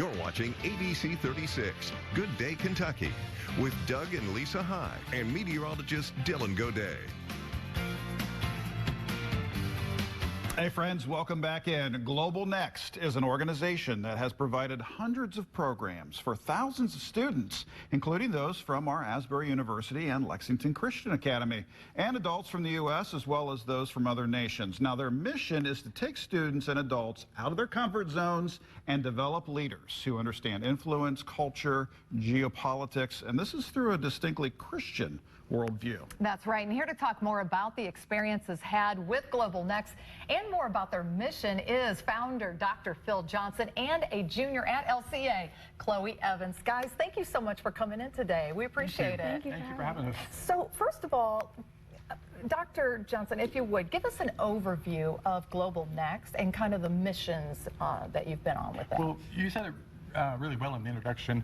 You're watching ABC36, Good Day Kentucky, with Doug and Lisa High and meteorologist Dylan Godet. Hey friends, welcome back in. Global Next is an organization that has provided hundreds of programs for thousands of students, including those from our Asbury University and Lexington Christian Academy, and adults from the U.S. as well as those from other nations. Now, their mission is to take students and adults out of their comfort zones and develop leaders who understand influence, culture, geopolitics, and this is through a distinctly Christian worldview. That's right. And here to talk more about the experiences had with Global Next and more about their mission is founder Dr. Phil Johnson and a junior at LCA, Chloe Evans. Guys, thank you so much for coming in today. We appreciate it. Thank you for having us. So first of all, Dr. Johnson, if you would, give us an overview of Global Next and kind of the missions that you've been on with that. Well, you said it really well in the introduction.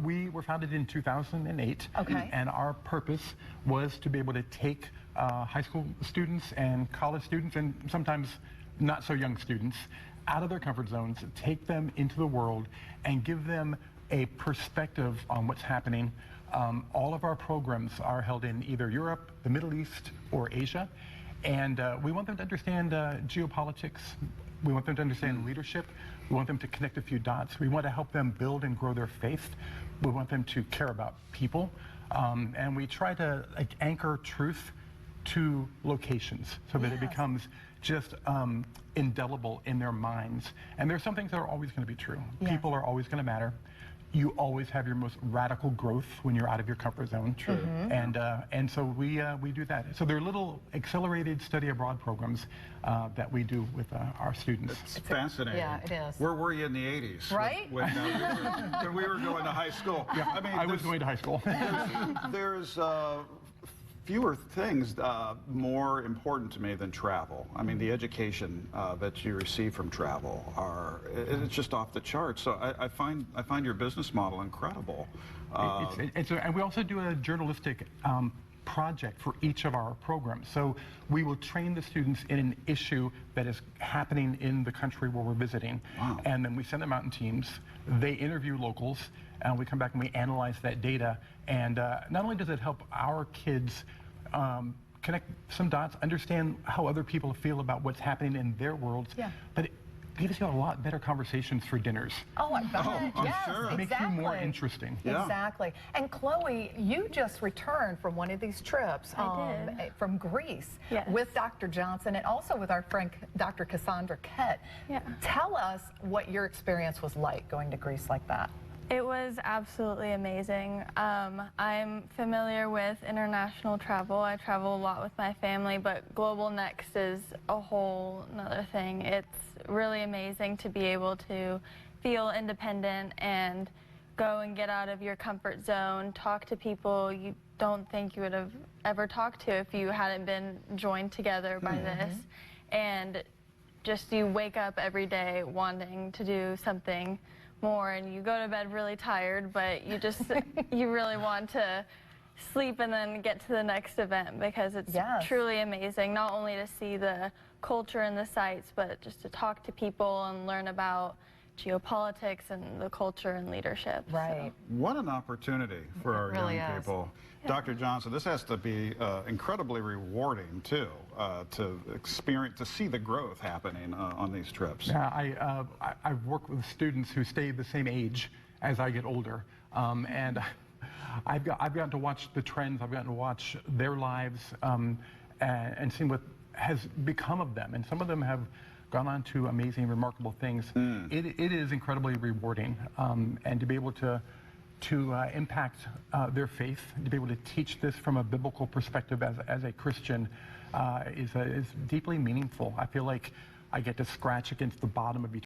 We were founded in 2008, and our purpose was to be able to take high school students and college students, and sometimes not so young students, out of their comfort zones, take them into the world, and give them a perspective on what's happening. All of our programs are held in either Europe, the Middle East, or Asia, and we want them to understand geopolitics. We want them to understand leadership. We want them to connect a few dots. We want to help them build and grow their faith. We want them to care about people. And we try to anchor truth to locations so that it becomes just indelible in their minds. And there's some things that are always going to be true. People are always going to matter. You always have your most radical growth when you're out of your comfort zone. True. And so we do that. So there are little accelerated study abroad programs that we do with our students. It's fascinating. Yeah, it is. Where were you in the 80s? Right? When we were going to high school. Yeah, I mean, I was going to high school. There's fewer things more important to me than travel. I mean, the education that you receive from travel it's just off the charts. So I find your business model incredible. And we also do a journalistic project for each of our programs. So we will train the students in an issue that is happening in the country where we're visiting. Wow. And then we send them out in teams. They interview locals, and we come back and we analyze that data. And not only does it help our kids connect some dots, understand how other people feel about what's happening in their worlds, but it gives you a lot better conversations for dinners. Oh, I bet. Yes, sure. It makes you more interesting. Yeah. Exactly. And Chloe, you just returned from one of these trips from Greece with Dr. Johnson and also with our friend Dr. Cassandra Kett. Tell us what your experience was like going to Greece like that. It was absolutely amazing. I'm familiar with international travel. I travel a lot with my family, but Global Next is a whole nother thing. It's really amazing to be able to feel independent and go and get out of your comfort zone, talk to people you don't think you would have ever talked to if you hadn't been joined together by this. And just you wake up every day wanting to do something more, and you go to bed really tired, but you just you really want to sleep and then get to the next event because it's truly amazing, not only to see the culture and the sights, but just to talk to people and learn about geopolitics and the culture and leadership. Right. So. What an opportunity for our really young people. Dr. Johnson, this has to be incredibly rewarding too, to see the growth happening on these trips. Yeah, I've worked with students who stay the same age as I get older, and I've gotten to watch the trends. I've gotten to watch their lives and seen what has become of them, and some of them have gone on to amazing, remarkable things. It is incredibly rewarding, and to be able to impact their faith, to be able to teach this from a biblical perspective as a Christian is deeply meaningful. I feel like I get to scratch against the bottom of each